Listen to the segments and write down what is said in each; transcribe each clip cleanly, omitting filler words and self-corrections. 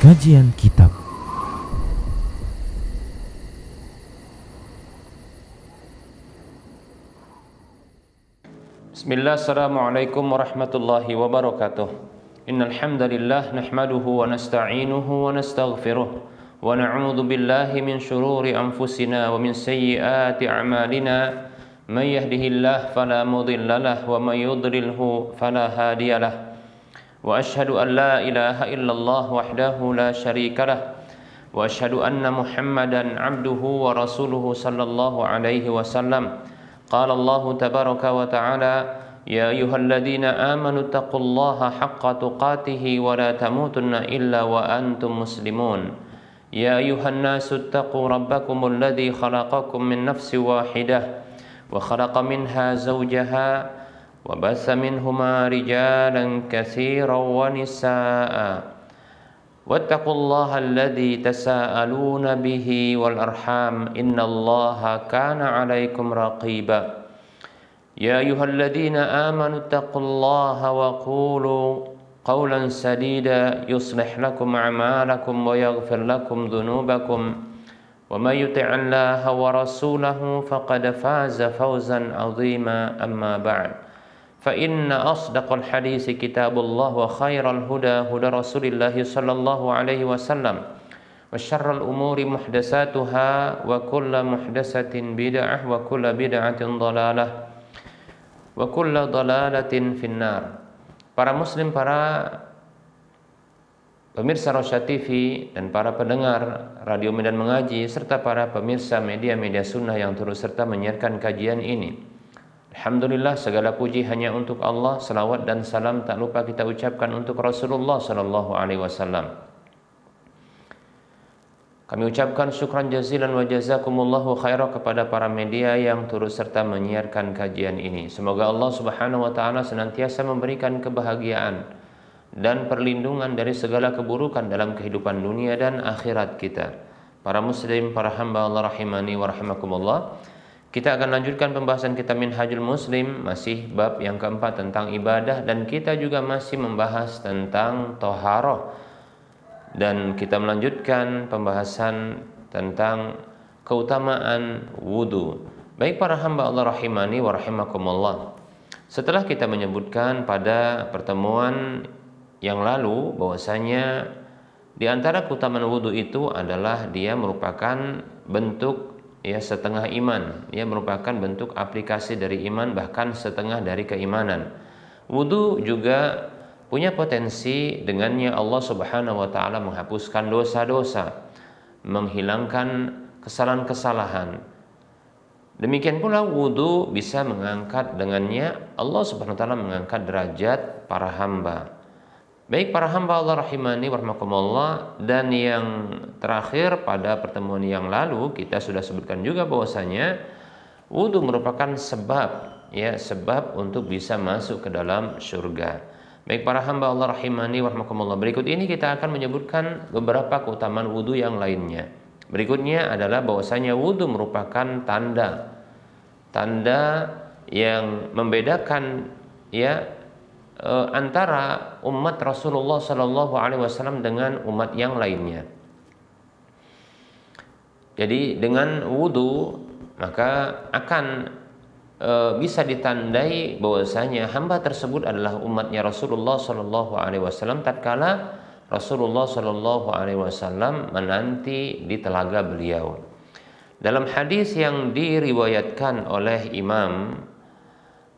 Kajian Kitab. Bismillah, assalamualaikum warahmatullahi wabarakatuh. Innal hamdalillah nahmaduhu wa nasta'inuhu wa nastaghfiruh wa na'udzu billahi min shururi anfusina wa min sayyiati a'malina. May yahdihillahu fala mudilla lahu wa may yudlilhu fala hadiyalah. Wa asyhadu an la ilaha illallah wahdahu la syarika lah. Wa asyhadu anna Muhammadan 'abduhu wa rasuluhu sallallahu alaihi wasallam. Qala Allah tabaraka wa ta'ala, ya ayyuhalladzina amanu taqullaha haqqa tuqatih wa la tamutunna illa wa antum muslimun. Ya ayyuhan nasu taqu rabbakumul ladzi khalaqakum min nafsin wahidah wa khalaqa minha zawjaha wa bassa minhuma rijalan katsiran wa nisaa'a. Wattaqullaha alladzi tasaaluna bihi wal arham innallaha kana 'alaikum raqiba. Ya ayyuhalladzina amanu taqullaha wa qulu qawlan sadida yuslih lakum a'malakum wa yaghfir lakum dhunubakum wa may yuti'illaha wa rasulahu faqad faza fawzan 'azima. Amma ba'd. فإن أصدق الحديث كتاب الله وخير الهدى هدى رسول الله صلى الله عليه وسلم وشر الأمور محدثاتها وكل محدثة بدعة وكل بدعة ضلالة وكل ضلالة في النار. Para muslim, para pemirsa Rosyad TV dan para pendengar Radio Medan Mengaji serta para pemirsa media-media sunnah yang turut serta menyiarkan kajian ini, alhamdulillah, segala puji hanya untuk Allah. Salawat dan salam tak lupa kita ucapkan untuk Rasulullah sallallahu alaihi wasallam. Kami ucapkan syukran jazilan wa jazakumullahu khairah kepada para media yang turut serta menyiarkan kajian ini. Semoga Allah Subhanahu wa taala senantiasa memberikan kebahagiaan dan perlindungan dari segala keburukan dalam kehidupan dunia dan akhirat kita. Para muslim, para hamba Allah rahimani wa rahimakumullah. Kita akan lanjutkan pembahasan kita Minhajul Muslim, masih bab yang keempat tentang ibadah, dan kita juga masih membahas tentang toharoh, dan kita melanjutkan pembahasan tentang keutamaan wudu. Baik para hamba Allah rahimani wa rahimakumullah, setelah kita menyebutkan pada pertemuan yang lalu bahwasanya di antara keutamaan wudu itu adalah dia merupakan bentuk setengah iman, merupakan bentuk aplikasi dari iman, bahkan setengah dari keimanan. Wudu juga punya potensi dengannya Allah Subhanahu wa taala menghapuskan dosa-dosa, menghilangkan kesalahan-kesalahan. Demikian pula wudu bisa mengangkat, dengannya Allah Subhanahu wa taala mengangkat derajat para hamba. Baik para hamba Allah rahimani warahmatullah, dan yang terakhir pada pertemuan yang lalu kita sudah sebutkan juga bahwasanya wudu merupakan sebab untuk bisa masuk ke dalam surga. Baik para hamba Allah rahimani warahmatullah, berikut ini kita akan menyebutkan beberapa keutamaan wudu yang lainnya. Berikutnya adalah bahwasanya wudu merupakan tanda yang membedakan antara umat Rasulullah Sallallahu Alaihi Wasallam dengan umat yang lainnya. Jadi dengan wudu maka akan bisa ditandai bahwasanya hamba tersebut adalah umatnya Rasulullah Sallallahu Alaihi Wasallam tatkala Rasulullah Sallallahu Alaihi Wasallam menanti di telaga beliau. Dalam hadis yang diriwayatkan oleh Imam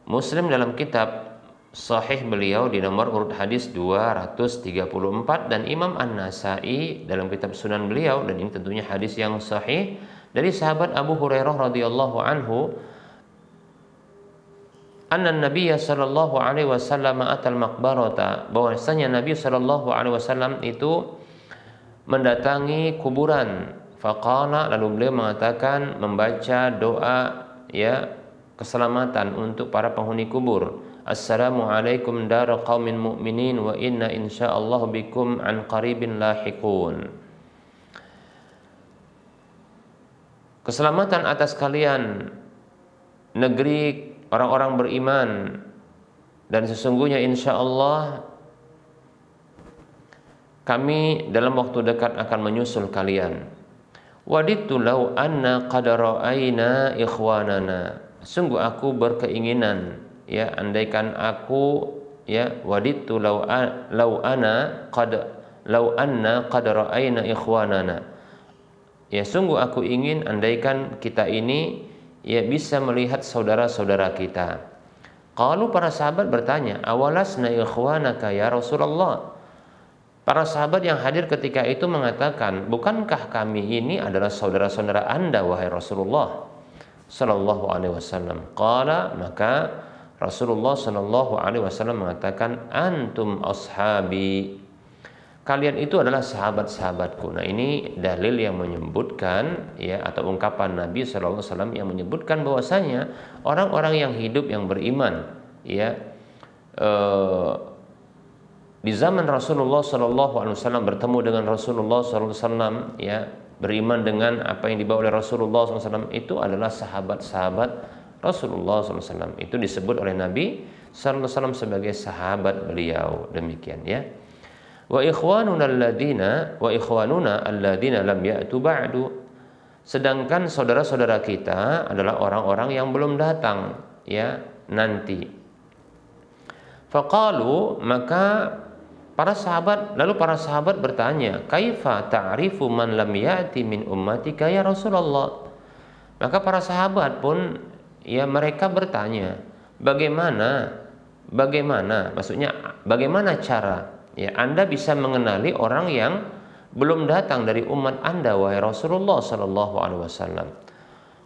Muslim dalam kitab Sahih beliau di nomor urut hadis 234, dan Imam An-Nasai dalam kitab Sunan beliau, dan ini tentunya hadis yang sahih dari sahabat Abu Hurairah radhiyallahu anhu, anna Nabiy sallallahu alaihi wasallam atal maqbarata, bahwasanya Nabi sallallahu alaihi wasallam itu mendatangi kuburan. Faqala, lalu beliau mengatakan, membaca doa keselamatan untuk para penghuni kubur. Assalamualaikum dar qaumin mu'minin wa inna insyaallah bikum an qaribin lahiqun. Keselamatan atas kalian negeri orang-orang beriman, dan sesungguhnya insyaallah kami dalam waktu dekat akan menyusul kalian. Wadittu law anna qad ra'ayna ikhwanana. Sungguh aku berkeinginan, ya, andaikan aku, ya, wadittu law anna qad ra'ayna ikhwanana. Ya, sungguh aku ingin andaikan kita ini, ya, bisa melihat saudara-saudara kita. Qalu, para sahabat bertanya, awalasna ikhwanaka ya Rasulullah? Para sahabat yang hadir ketika itu mengatakan, bukankah kami ini adalah saudara-saudara Anda wahai Rasulullah sallallahu alaihi wasallam? Qala, maka Rasulullah sallallahu alaihi wasallam mengatakan, antum ashabi. Kalian itu adalah sahabat-sahabatku. Nah, ini dalil yang menyebutkan, ya, atau ungkapan Nabi sallallahu alaihi wasallam yang menyebutkan bahwasanya orang-orang yang hidup yang beriman, ya, di zaman Rasulullah Sallallahu Alaihi Wasallam bertemu dengan Rasulullah Sallallahu Alaihi Wasallam, ya, beriman dengan apa yang dibawa oleh Rasulullah Sallallahu Alaihi Wasallam, itu adalah sahabat-sahabat Rasulullah Sallallahu Alaihi Wasallam. Itu disebut oleh Nabi Sallallahu Alaihi Wasallam sebagai sahabat beliau. Demikian, ya. Wa ikhwanuna alladina lam ya'tu ba'du. Sedangkan saudara-saudara kita adalah orang-orang yang belum datang, ya, nanti. Faqalu, maka lalu para sahabat bertanya, kaifa ta'rifu man lam ya'ti min ummatika ya Rasulullah? Maka para sahabat pun, ya, mereka bertanya, bagaimana cara, ya, Anda bisa mengenali orang yang belum datang dari umat Anda wahai Rasulullah sallallahu alaihi wasallam?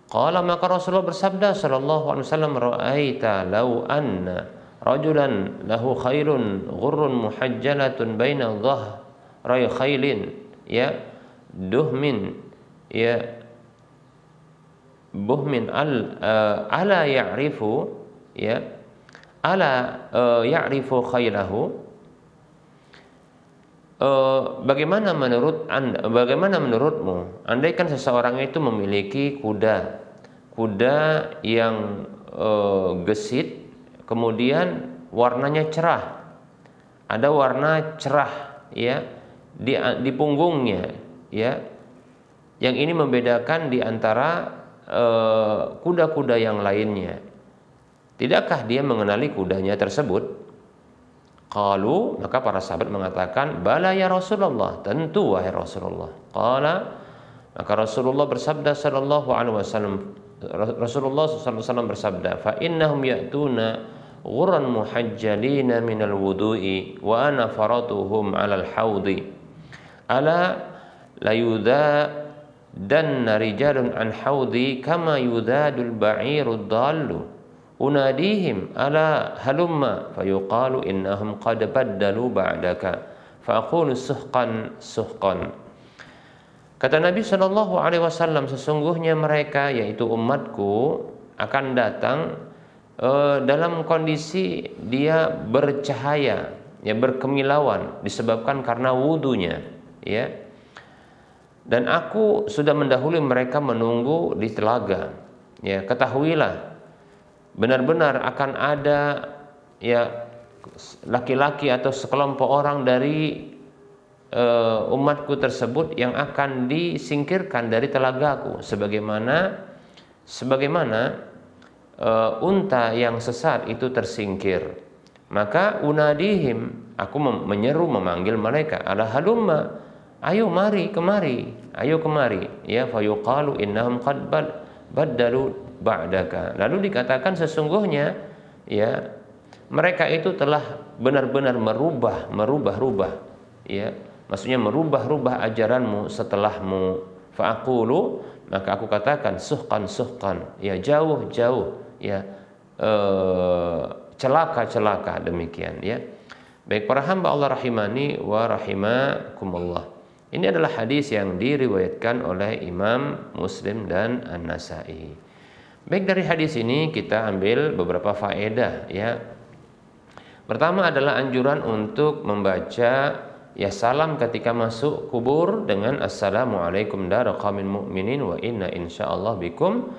Qala, maka Rasulullah bersabda sallallahu alaihi wasallam, ra'aita law anna rajulan lahu khairun ghurrun muhajjalatun baina dhahrai khailin, ya, duhmin, ya, buhmin ala ya'rifu, ya, ya'rifu khailahu. Bagaimana menurutmu andaikan seseorang itu memiliki kuda yang gesit, kemudian warnanya cerah, ada warna cerah, ya, di punggungnya, ya, yang ini membedakan di antara kuda-kuda yang lainnya. Tidakkah dia mengenali kudanya tersebut? Qalu, maka para sahabat mengatakan, bala ya Rasulullah, tentu wahai Rasulullah. Qala, maka Rasulullah bersabda sallallahu alaihi wasallam, Rasulullah sallallahu alaihi wasallam bersabda, fa innahum ya'tuna ghurran muhajjalina minal wudu'i wa ana faratuhum 'alal haudi. Ala la yudadanna rijalun an haudi kama yudadul ba'irud dallu. Unadihim ala halumma fayuqalu innahum qad baddalu ba'daka faqulu suhqan suhqan. Kata Nabi sallallahu alaihi wasallam, sesungguhnya mereka, yaitu umatku, akan datang dalam kondisi dia bercahaya, ya, berkemilauan disebabkan karena wudunya, ya. Dan aku sudah mendahului mereka menunggu di telaga. Ya, ketahuilah benar-benar akan ada, ya, laki-laki atau sekelompok orang dari umatku tersebut yang akan disingkirkan dari telagaku sebagaimana unta yang sesat itu tersingkir. Maka unadihim, aku menyeru, memanggil mereka, ala halumma, ayo kemari, ya, fayuqalu innahum qad baddalu ba'daka. Lalu dikatakan sesungguhnya, ya, mereka itu telah benar-benar merubah, ya, maksudnya merubah ajaranmu setelahmu. Fa'aqulu, maka aku katakan, suhqan, ya, jauh, ya, celaka, demikian, ya. Baik para hamba Allah rahimani wa rahimakumullah. Ini adalah hadis yang diriwayatkan oleh Imam Muslim dan An-Nasa'i. Baik, dari hadis ini kita ambil beberapa faedah, ya. Pertama adalah anjuran untuk membaca, ya, salam ketika masuk kubur dengan assalamualaikum dara qaumin mu'minin wa inna insyaallah bikum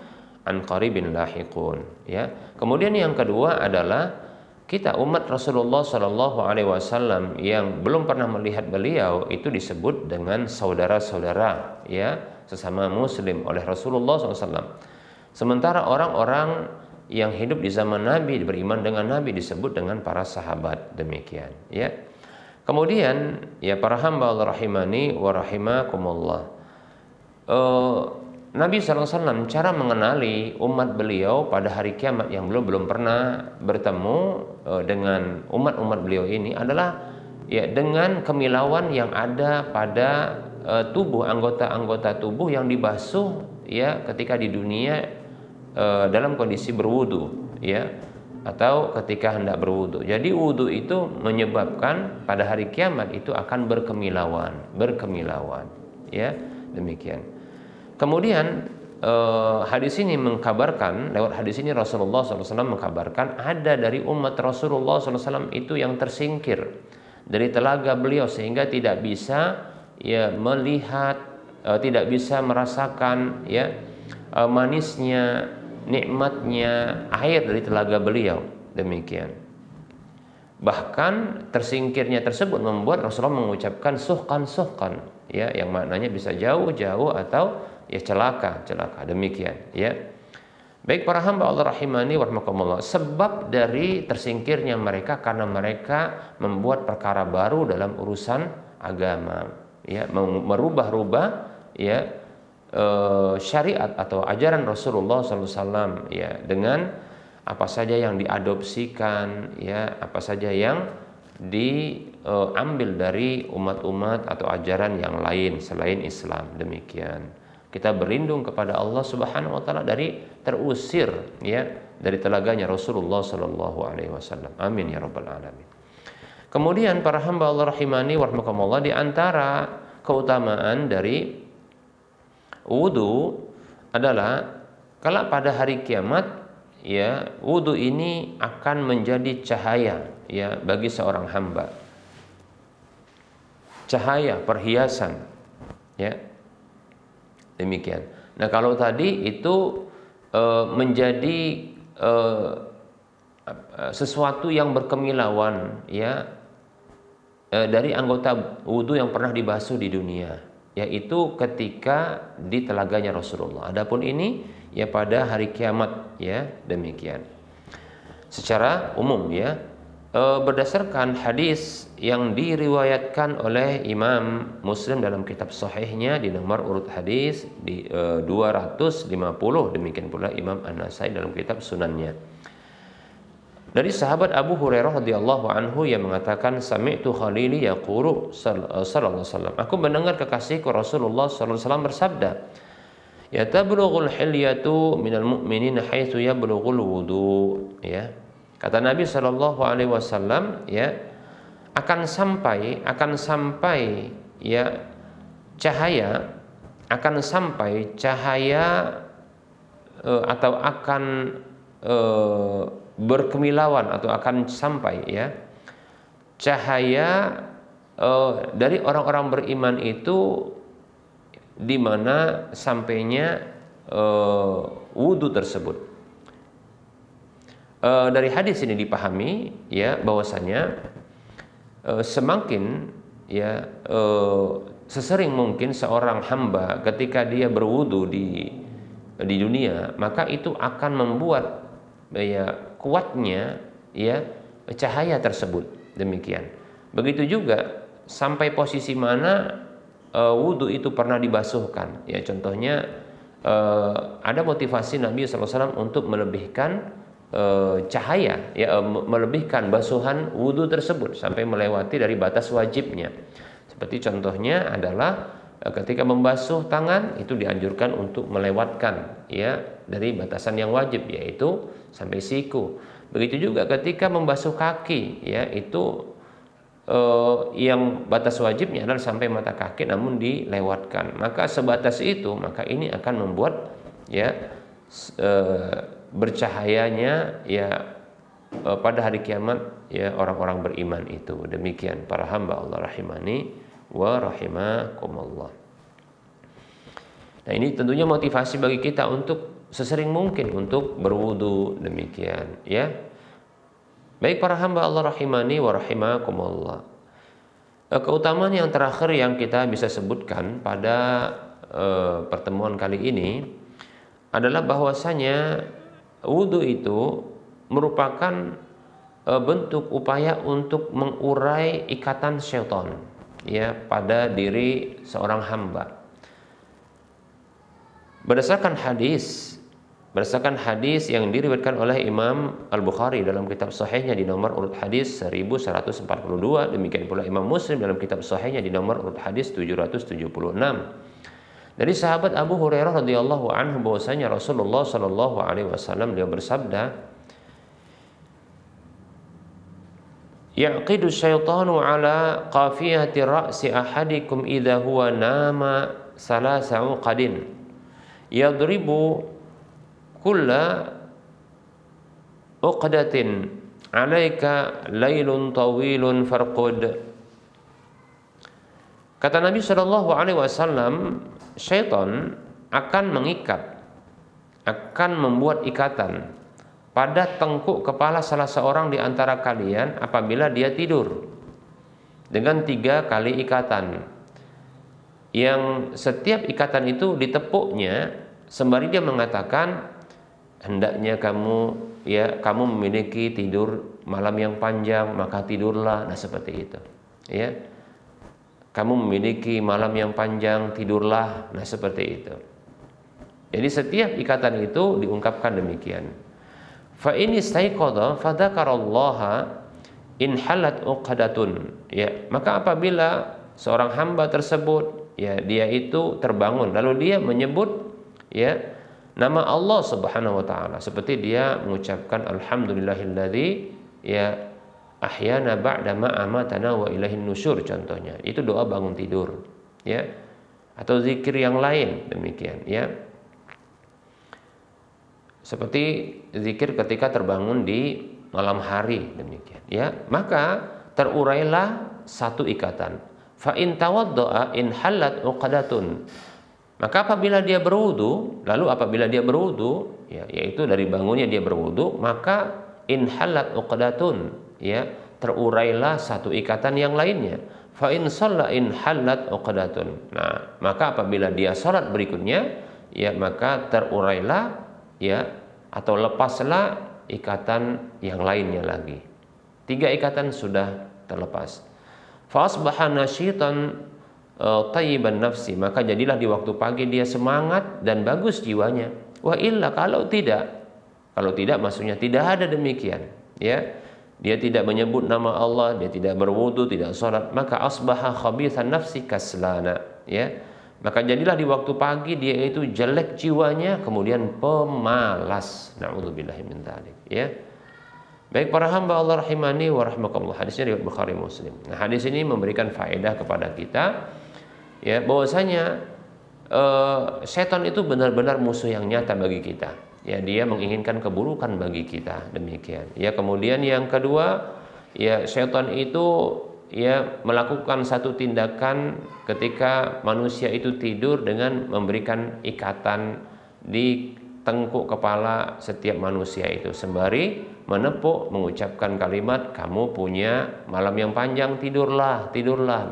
an qaribin lahiqun, ya. Kemudian yang kedua adalah kita umat Rasulullah Shallallahu Alaihi Wasallam yang belum pernah melihat beliau itu disebut dengan saudara-saudara, ya, sesama Muslim oleh Rasulullah SAW. Sementara orang-orang yang hidup di zaman Nabi, beriman dengan Nabi, disebut dengan para sahabat, demikian, ya. Kemudian, ya para hamba Allah rahimani wa rahimakumullah, Nabi SAW cara mengenali umat beliau pada hari kiamat yang belum pernah bertemu dengan umat-umat beliau ini adalah ya dengan kemilauan yang ada pada tubuh, anggota-anggota tubuh yang dibasuh ya ketika di dunia dalam kondisi berwudu, ya, atau ketika hendak berwudu. Jadi wudu itu menyebabkan pada hari kiamat itu akan berkemilauan, ya, demikian. Kemudian hadis ini mengkabarkan, lewat hadis ini Rasulullah SAW mengkabarkan ada dari umat Rasulullah SAW itu yang tersingkir dari telaga beliau sehingga tidak bisa ya melihat, tidak bisa merasakan ya manisnya, nikmatnya air dari telaga beliau, demikian. Bahkan tersingkirnya tersebut membuat Rasulullah mengucapkan suhkan, ya, yang maknanya bisa jauh atau ya celaka, demikian, ya. Baik para hamba Allah rahimani wa rahimakumullah, sebab dari tersingkirnya mereka karena mereka membuat perkara baru dalam urusan agama, ya, merubah-rubah ya syariat atau ajaran Rasulullah SAW, ya, dengan apa saja yang diadopsikan, ya, apa saja yang diambil dari umat-umat atau ajaran yang lain selain Islam, demikian. Kita berlindung kepada Allah Subhanahu wa taala dari terusir ya dari telaganya Rasulullah sallallahu alaihi wasallam. Amin ya rabbal alamin. Kemudian para hamba Allah rahimani wa rahimakumullah, di antara keutamaan dari wudu adalah kalau pada hari kiamat ya wudu ini akan menjadi cahaya ya bagi seorang hamba. Cahaya, perhiasan, ya. Demikian. Nah, kalau tadi itu menjadi sesuatu yang berkemilauan ya dari anggota wudu yang pernah dibasuh di dunia, yaitu ketika di telaganya Rasulullah. Adapun ini ya pada hari kiamat, ya, demikian. Secara umum ya, berdasarkan hadis yang diriwayatkan oleh Imam Muslim dalam kitab sahihnya di nomor urut hadis di 250, demikian pula Imam An-Nasai dalam kitab sunannya. Dari sahabat Abu Hurairah radhiyallahu anhu yang mengatakan, sami'tu khalili yaqulu sallallahu alaihi wasallam, aku mendengar kekasihku Rasulullah sallallahu alaihi wasallam bersabda, ya tablughul hilyatu minal mu'minin haitsu yablughul wudu, ya. Kata Nabi Shallallahu Alaihi Wasallam, ya, akan sampai ya cahaya atau akan berkemilauan atau akan sampai ya cahaya dari orang-orang beriman itu di mana sampainya wudu tersebut. Dari hadis ini dipahami ya bahwasanya semakin ya sesering mungkin seorang hamba ketika dia berwudu di dunia, maka itu akan membuat ya kuatnya ya cahaya tersebut, demikian. Begitu juga sampai posisi mana wudu itu pernah dibasuhkan, ya, contohnya ada motivasi Nabi SAW untuk melebihkan cahaya, ya, melebihkan basuhan wudu tersebut sampai melewati dari batas wajibnya. Seperti contohnya adalah ketika membasuh tangan itu dianjurkan untuk melewatkan ya dari batasan yang wajib, yaitu sampai siku. Begitu juga ketika membasuh kaki, ya, itu yang batas wajibnya adalah sampai mata kaki namun dilewatkan. Maka sebatas itu, maka ini akan membuat ya bercahayanya ya pada hari kiamat ya orang-orang beriman itu. Demikian para hamba Allah rahimani wa rahimakumullah. Nah, ini tentunya motivasi bagi kita untuk sesering mungkin untuk berwudu, demikian ya. Baik para hamba Allah rahimani wa rahimakumullah. Keutamaan yang terakhir yang kita bisa sebutkan pada pertemuan kali ini adalah bahwasanya wudhu itu merupakan bentuk upaya untuk mengurai ikatan syaitan ya pada diri seorang hamba. Berdasarkan hadis yang diriwayatkan oleh Imam Al-Bukhari dalam kitab sahihnya di nomor urut hadis 1142, demikian pula Imam Muslim dalam kitab sahihnya di nomor urut hadis 776. Dari sahabat Abu Hurairah radhiyallahu anhu bahwasanya Rasulullah sallallahu alaihi wasallam beliau bersabda, "Yaqidu syaitanu ala qafiyati ra'si ahadikum idza huwa nama salasa uqadin yadribu kulla uqdatin 'alaika lailun tawilun farqud." Kata Nabi sallallahu alaihi wasallam, syaitan akan mengikat, akan membuat ikatan pada tengkuk kepala salah seorang di antara kalian apabila dia tidur dengan 3 kali ikatan, yang setiap ikatan itu ditepuknya sembari dia mengatakan, hendaknya kamu memiliki tidur malam yang panjang, maka tidurlah. Nah seperti itu ya, kamu memiliki malam yang panjang, tidurlah. Nah seperti itu. Jadi setiap ikatan itu diungkapkan demikian. Fa in istaiqadha fadzakarallaha in halat uqdatun. Ya, maka apabila seorang hamba tersebut ya dia itu terbangun lalu dia menyebut ya nama Allah Subhanahu wa taala, seperti dia mengucapkan alhamdulillahilladzi ya ahyana ba'da ma amatana wa ilaihin nusyur contohnya. Itu doa bangun tidur ya. Atau zikir yang lain demikian ya. Seperti zikir ketika terbangun di malam hari demikian ya, maka terurailah satu ikatan. Fa in tawaddaa in halat uqdatun. Maka apabila dia berwudu, ya, yaitu dari bangunnya dia berwudu, maka in halat uqdatun ya, terurailah satu ikatan yang lainnya. Fa in shalla in halat uqdatun. Nah, maka apabila dia salat berikutnya ya, maka terurailah ya atau lepaslah ikatan yang lainnya lagi. 3 ikatan sudah terlepas. Fa asbaha nasyitan thayyiban nafsi, maka jadilah di waktu pagi dia semangat dan bagus jiwanya. Wa illa kalau tidak maksudnya tidak ada demikian ya. Dia tidak menyebut nama Allah, dia tidak berwudu, tidak sholat, maka asbaha khabithan nafsi kaslana ya. Maka jadilah di waktu pagi dia itu jelek jiwanya, kemudian pemalas. Na'udzubillahi min dzalik ya. Baik para hamba Allah rahimani wa rahmakumullah, hadisnya riwayat Bukhari Muslim. Nah, hadis ini memberikan faedah kepada kita ya bahwasanya setan itu benar-benar musuh yang nyata bagi kita. Ya, dia menginginkan keburukan bagi kita, demikian. Ya, kemudian yang kedua, ya setan itu ya melakukan satu tindakan ketika manusia itu tidur dengan memberikan ikatan di tengkuk kepala setiap manusia itu sembari menepuk mengucapkan kalimat kamu punya malam yang panjang, tidurlah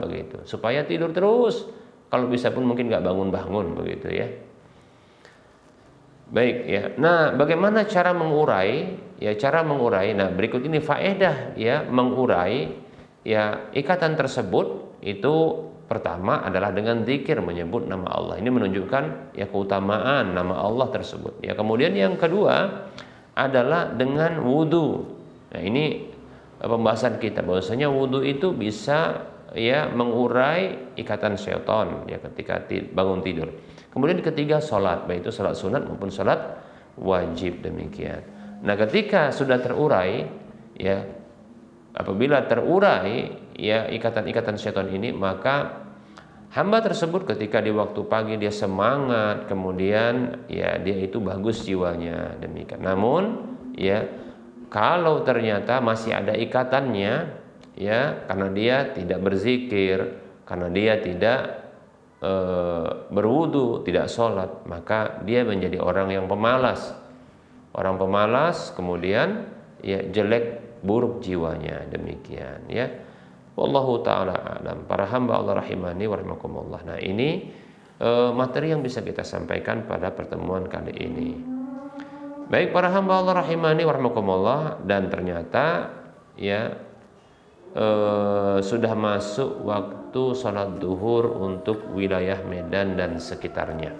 begitu, supaya tidur terus, kalau bisa pun mungkin nggak bangun begitu ya. Baik ya. Nah, bagaimana cara mengurai? Ya, cara mengurai. Nah, berikut ini faedah ya mengurai ya ikatan tersebut. Itu pertama adalah dengan zikir, menyebut nama Allah. Ini menunjukkan ya keutamaan nama Allah tersebut. Ya, kemudian yang kedua adalah dengan wudu. Nah, ini pembahasan kita bahwasanya wudu itu bisa ya mengurai ikatan syaitan ya ketika bangun tidur. Kemudian ketiga salat, baik itu salat sunat maupun salat wajib demikian. Nah, ketika sudah terurai ya, apabila terurai ya ikatan-ikatan syaitan ini, maka hamba tersebut ketika di waktu pagi dia semangat, kemudian ya dia itu bagus jiwanya demikian. Namun ya kalau ternyata masih ada ikatannya ya, karena dia tidak berzikir, karena dia tidak berwudu, tidak sholat, maka dia menjadi orang yang pemalas. Orang pemalas kemudian ya jelek buruk jiwanya, demikian ya. Wallahu taala alam. Para hamba Allah rahimani wa rahimakumullah. Nah, ini materi yang bisa kita sampaikan pada pertemuan kali ini. Baik para hamba Allah rahimani wa rahimakumullah, dan ternyata ya sudah masuk waktu sholat duhur untuk wilayah Medan dan sekitarnya.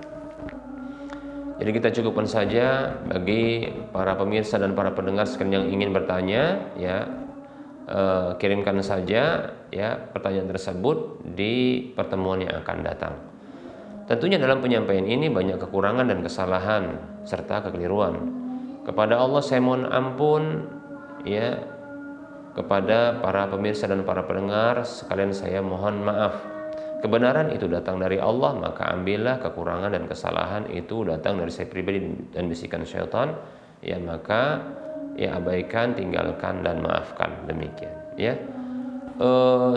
Jadi kita cukupkan saja bagi para pemirsa dan para pendengar sekalian yang ingin bertanya ya, kirimkan saja ya pertanyaan tersebut di pertemuan yang akan datang. Tentunya dalam penyampaian ini banyak kekurangan dan kesalahan serta kekeliruan. Kepada Allah saya mohon ampun ya. Kepada para pemirsa dan para pendengar sekalian saya mohon maaf. Kebenaran itu datang dari Allah, maka ambillah. Kekurangan dan kesalahan itu datang dari saya pribadi dan bisikan syaitan, ya maka ya abaikan, tinggalkan dan maafkan, demikian ya.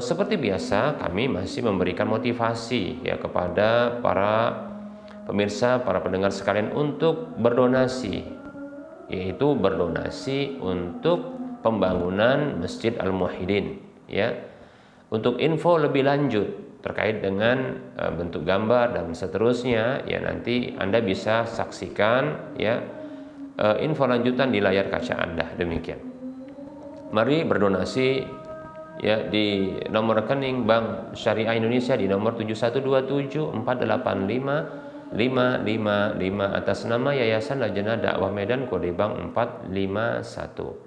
Seperti biasa kami masih memberikan motivasi ya kepada para pemirsa, para pendengar sekalian untuk berdonasi, yaitu berdonasi untuk pembangunan Masjid Al-Muwahhidin ya. Untuk info lebih lanjut terkait dengan bentuk gambar dan seterusnya ya, nanti Anda bisa saksikan ya info lanjutan di layar kaca Anda, demikian. Mari berdonasi ya di nomor rekening Bank Syariah Indonesia di nomor 712748855555 atas nama Yayasan Lajnah Dakwah Medan, kode bank 451.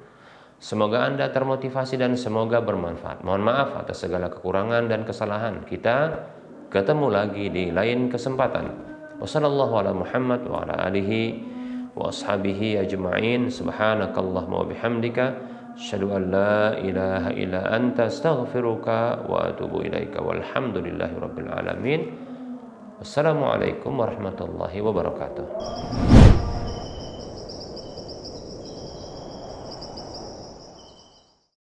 Semoga Anda termotivasi dan semoga bermanfaat. Mohon maaf atas segala kekurangan dan kesalahan. Kita ketemu lagi di lain kesempatan. Wassallallahu ala Muhammad wa ala alihi wa ashabihi ajma'in. Subhanakallahumma wa bihamdika asyhadu an la ilaha illa anta astaghfiruka wa atubu ilaika. Walhamdulillahi rabbil alamin. Wassalamualaikum warahmatullahi wabarakatuh.